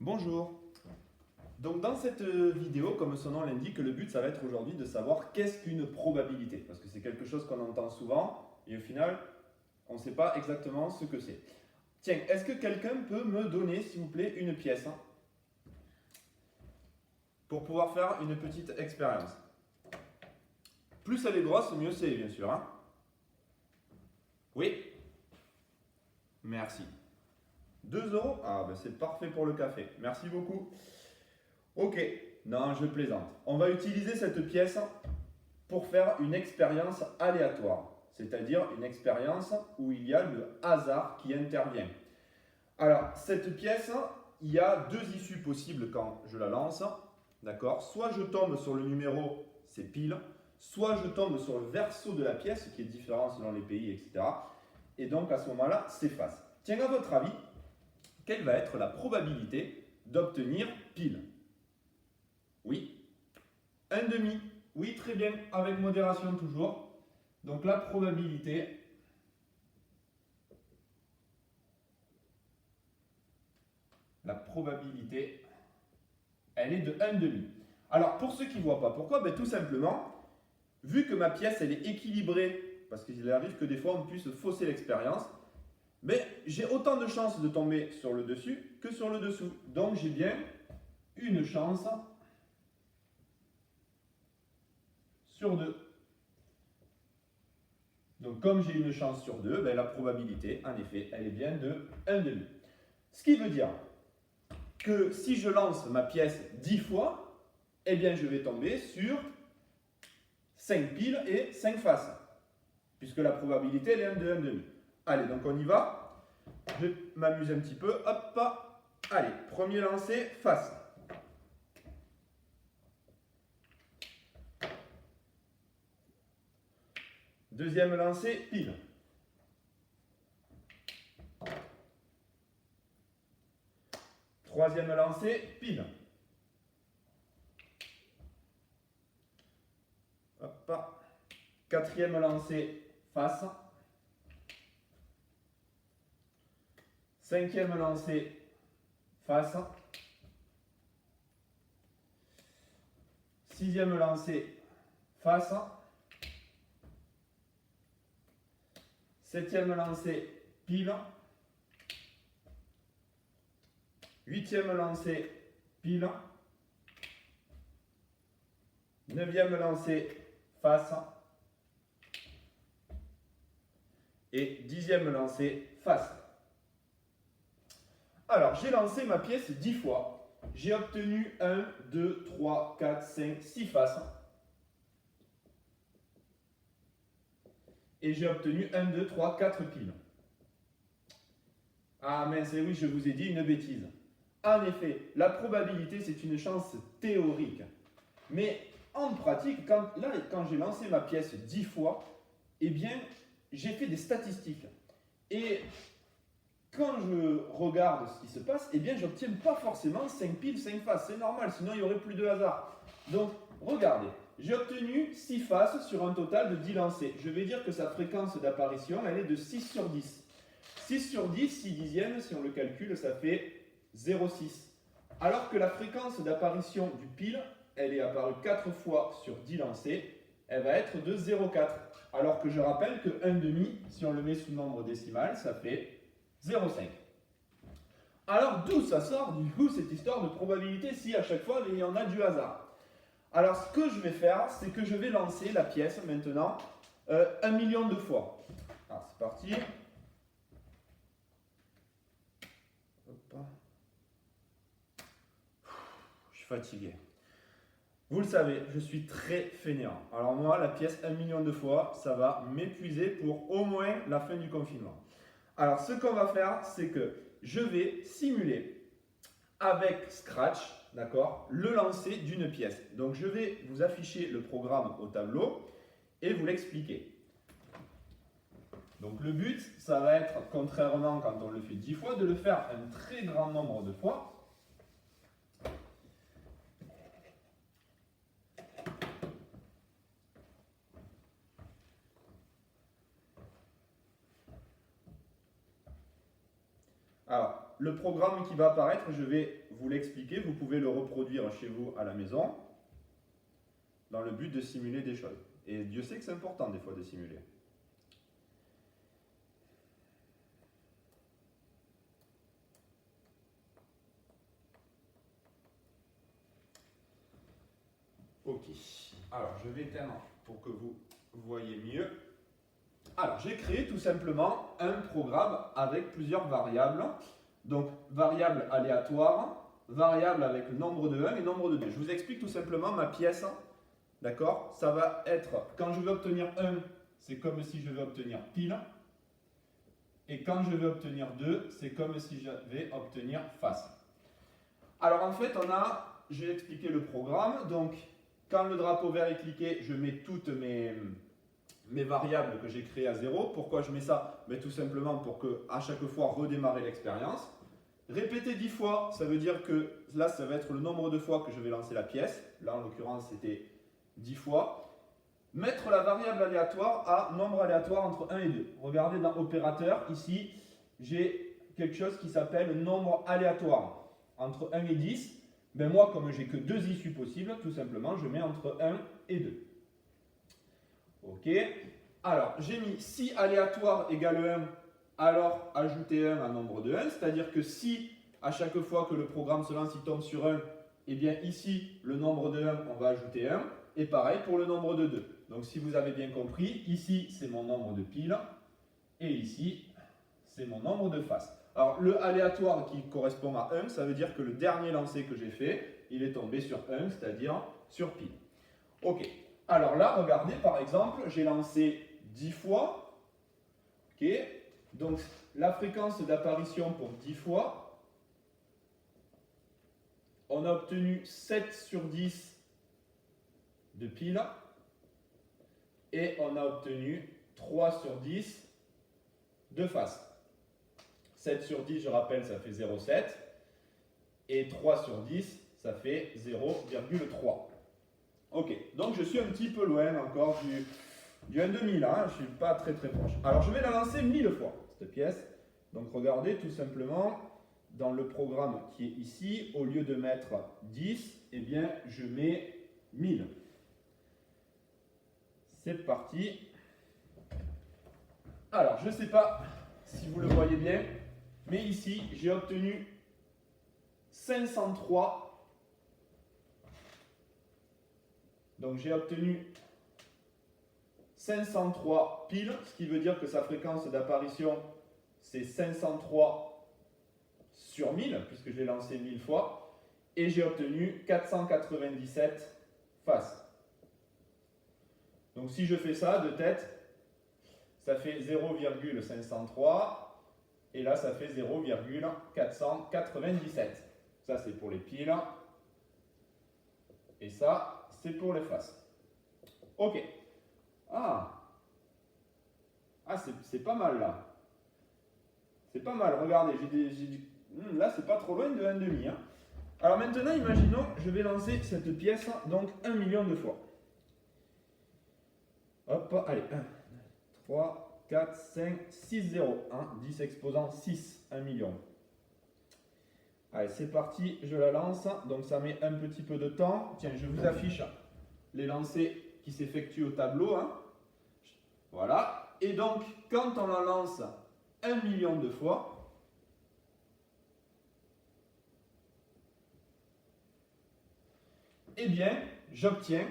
Bonjour. Donc dans cette vidéo, comme son nom l'indique, le but ça va être aujourd'hui de savoir qu'est-ce qu'une probabilité. Parce que c'est quelque chose qu'on entend souvent et au final, on ne sait pas exactement ce que c'est. Tiens, est-ce que quelqu'un peut me donner, s'il vous plaît, une pièce pour pouvoir faire une petite expérience? Plus elle est grosse, mieux c'est, bien sûr. Oui? Merci. 2 euros? Ah, ben c'est parfait pour le café. Merci beaucoup. Ok, non, je plaisante. On va utiliser cette pièce pour faire une expérience aléatoire, c'est-à-dire une expérience où il y a le hasard qui intervient. Alors, cette pièce, il y a deux issues possibles quand je la lance, d'accord? Soit je tombe sur le numéro, c'est pile, soit je tombe sur le verso de la pièce, qui est différent selon les pays, etc. Et donc, à ce moment-là, c'est face. Tiens, à votre avis, quelle va être la probabilité d'obtenir pile? Oui, un demi. Oui, très bien, avec modération toujours. Donc la probabilité, elle est de 1 demi. Alors pour ceux qui ne voient pas pourquoi, ben, tout simplement, vu que ma pièce elle est équilibrée, parce qu'il arrive que des fois on puisse fausser l'expérience, mais j'ai autant de chances de tomber sur le dessus que sur le dessous. Donc j'ai bien une chance sur 2. Donc comme j'ai une chance sur 2, ben, la probabilité, en effet, elle est bien de 1 demi. Ce qui veut dire que si je lance ma pièce 10 fois, eh bien je vais tomber sur 5 piles et 5 faces, puisque la probabilité elle est 1 de 1 demi. Allez, donc on y va. Je m'amuse un petit peu. Hop, allez, premier lancer, face. Deuxième lancer, pile. Troisième lancé, pile. Hop. Quatrième lancé, face. Cinquième lancé, face. Sixième lancé, face. Septième lancé, pile. Huitième lancé, pile. Neuvième lancé, face. Et dixième lancé, face. Alors, j'ai lancé ma pièce 10 fois. J'ai obtenu 1, 2, 3, 4, 5, 6 faces. Et j'ai obtenu 1, 2, 3, 4 piles. Ah mince, oui, je vous ai dit une bêtise. En effet, la probabilité, c'est une chance théorique. Mais en pratique, quand j'ai lancé ma pièce 10 fois, eh bien, j'ai fait des statistiques. Et quand je regarde ce qui se passe, eh bien, je n'obtiens pas forcément 5 piles, 5 faces. C'est normal, sinon il n'y aurait plus de hasard. Donc, regardez, j'ai obtenu 6 faces sur un total de 10 lancés. Je vais dire que sa fréquence d'apparition, elle est de 6 sur 10. 6 sur 10, 6 dixièmes, si on le calcule, ça fait 0,6. Alors que la fréquence d'apparition du pile, elle est apparue 4 fois sur 10 lancés, elle va être de 0,4. Alors que je rappelle que 1 demi, si on le met sous nombre décimal, ça fait 0,5. Alors d'où ça sort du coup cette histoire de probabilité si à chaque fois il y en a du hasard? Alors ce que je vais faire, c'est que je vais lancer la pièce maintenant 1 million de fois. Alors c'est parti. Hop. Je suis fatigué. Vous le savez, je suis très fainéant. Alors moi, la pièce 1 million de fois, ça va m'épuiser pour au moins la fin du confinement. Alors ce qu'on va faire, c'est que je vais simuler avec Scratch, d'accord, le lancer d'une pièce. Donc je vais vous afficher le programme au tableau et vous l'expliquer. Donc le but, ça va être, contrairement quand on le fait 10 fois, de le faire un très grand nombre de fois. Alors, le programme qui va apparaître, je vais vous l'expliquer. Vous pouvez le reproduire chez vous à la maison dans le but de simuler des choses. Et Dieu sait que c'est important des fois de simuler. Ok, alors je vais éteindre pour que vous voyez mieux. Alors j'ai créé tout simplement un programme avec plusieurs variables. Donc variable aléatoire, variable avec le nombre de 1 et nombre de 2. Je vous explique tout simplement ma pièce. D'accord? Ça va être, quand je vais obtenir 1, c'est comme si je vais obtenir pile. Et quand je vais obtenir 2, c'est comme si je vais obtenir face. Alors en fait, j'ai expliqué le programme. Donc quand le drapeau vert est cliqué, je mets toutes mes variables que j'ai créées à 0. Pourquoi je mets ça? Mais tout simplement pour à chaque fois redémarrer l'expérience. Répéter 10 fois, ça veut dire que là, ça va être le nombre de fois que je vais lancer la pièce. Là, en l'occurrence, c'était 10 fois. Mettre la variable aléatoire à nombre aléatoire entre 1 et 2. Regardez dans opérateur, ici, j'ai quelque chose qui s'appelle nombre aléatoire. Entre 1 et 10, ben moi, comme j'ai que 2 issues possibles, tout simplement, je mets entre 1 et 2. Ok. Alors, j'ai mis si aléatoire égale 1, alors ajouter 1 à nombre de 1, c'est-à-dire que si à chaque fois que le programme se lance, il tombe sur 1, eh bien ici, le nombre de 1, on va ajouter 1, et pareil pour le nombre de 2. Donc si vous avez bien compris, ici c'est mon nombre de piles, et ici c'est mon nombre de faces. Alors le aléatoire qui correspond à 1, ça veut dire que le dernier lancé que j'ai fait, il est tombé sur 1, c'est-à-dire sur pile. Ok, alors là, regardez par exemple, j'ai lancé 10 fois, ok. Donc, la fréquence d'apparition pour 10 fois, on a obtenu 7 sur 10 de pile et on a obtenu 3 sur 10 de face. 7 sur 10, je rappelle, ça fait 0,7 et 3 sur 10, ça fait 0,3. Ok, donc je suis un petit peu loin encore du 1/1000, hein, je ne suis pas très proche. Alors, je vais la lancer 1000 fois. Cette pièce. Donc regardez tout simplement dans le programme qui est ici, au lieu de mettre 10, eh bien je mets 1000. C'est parti. Alors je ne sais pas si vous le voyez bien, mais ici j'ai obtenu 503. Donc j'ai obtenu 503 piles, ce qui veut dire que sa fréquence d'apparition, c'est 503 sur 1000, puisque je l'ai lancé 1000 fois, et j'ai obtenu 497 faces. Donc si je fais ça de tête, ça fait 0,503, et là ça fait 0,497. Ça c'est pour les piles, et ça c'est pour les faces. Ok. Ah, c'est pas mal là. C'est pas mal, regardez, là c'est pas trop loin de 1/2. Hein. Alors maintenant, imaginons, je vais lancer cette pièce donc 1 million de fois. Hop, allez, 1, 3, 4, 5, 6, 0. 1, 10 exposant 6, 1 million. Allez, c'est parti, je la lance. Donc ça met un petit peu de temps. Tiens, je vous affiche les lancers qui s'effectuent au tableau. Hein. Voilà. Et donc, quand on la lance 1 million de fois, eh bien, j'obtiens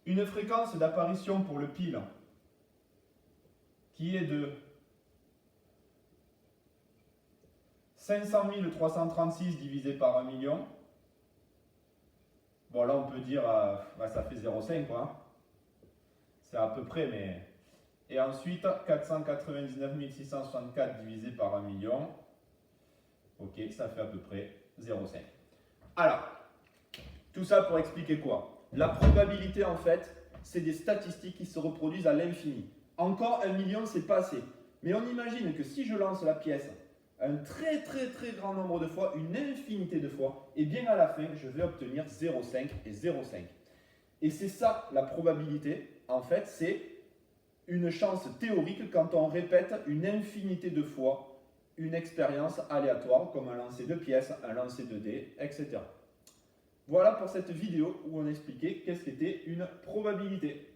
une fréquence d'apparition pour le pile qui est de 500 336 divisé par 1 million. Bon, là, on peut dire, ça fait 0,5, quoi. C'est à peu près, mais... Et ensuite, 499 664 divisé par 1 million. Ok, ça fait à peu près 0,5. Alors, tout ça pour expliquer quoi? La probabilité, en fait, c'est des statistiques qui se reproduisent à l'infini. Encore 1 million, c'est pas assez. Mais on imagine que si je lance la pièce un très grand nombre de fois, une infinité de fois, et bien à la fin, je vais obtenir 0,5 et 0,5. Et c'est ça la probabilité, en fait, c'est une chance théorique quand on répète une infinité de fois une expérience aléatoire comme un lancer de pièces, un lancer de dés, etc. Voilà pour cette vidéo où on expliquait qu'est-ce qu'était une probabilité.